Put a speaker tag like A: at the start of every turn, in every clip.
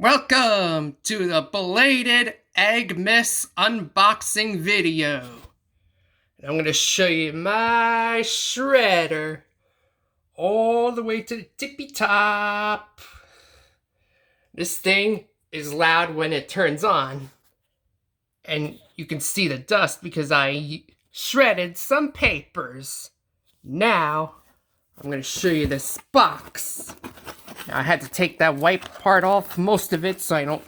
A: Welcome to the Belated Eggmas unboxing video. And I'm going to show you my shredder all the way to the tippy top. This thing is loud when it turns on. And you can see the dust because I shredded some papers. Now, I'm going to show you this box. Now, I had to take that white part off, most of it, so I don't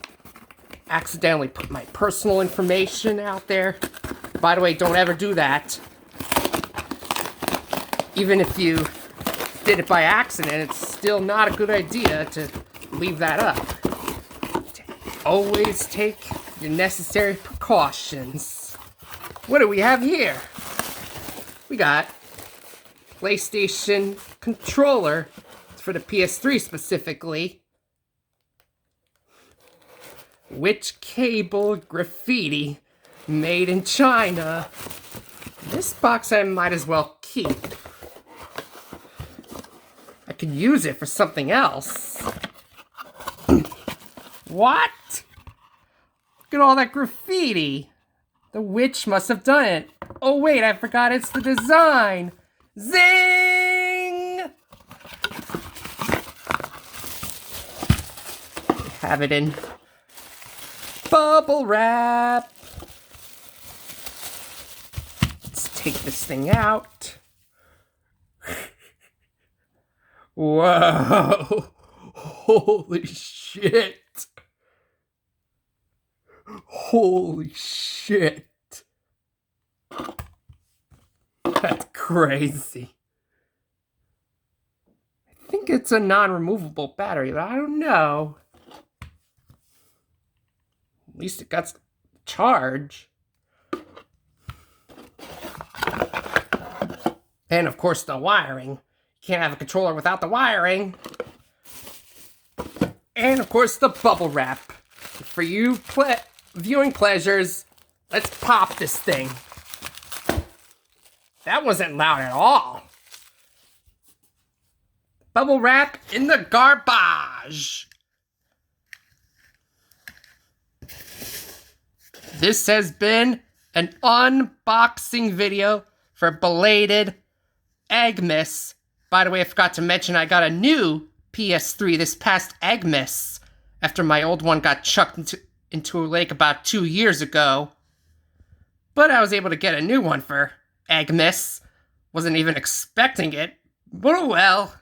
A: accidentally put my personal information out there. By the way, don't ever do that. Even if you did it by accident, it's still not a good idea to leave that up. Always take your necessary precautions. What do we have here? We got PlayStation controller for the PS3 specifically. Witch cable graffiti made in China. This box I might as well keep. I could use it for something else. What? Look at all that graffiti. The witch must have done it. Oh wait, I forgot it's the design. Zing! Have it in bubble wrap. Let's take this thing out. Whoa! Holy shit! Holy shit! That's crazy. I think it's a non-removable battery, but I don't know. At least it got charge. And of course the wiring. You can't have a controller without the wiring. And of course the bubble wrap. For you viewing pleasures, let's pop this thing. That wasn't loud at all. Bubble wrap in the garbage. This has been an unboxing video for Belated Eggmas. By the way, I forgot to mention I got a new PS3 this past Eggmas after my old one got chucked into a lake about 2 years ago. But I was able to get a new one for Eggmas. Wasn't even expecting it, but oh well.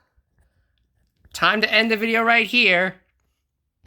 A: Time to end the video right here.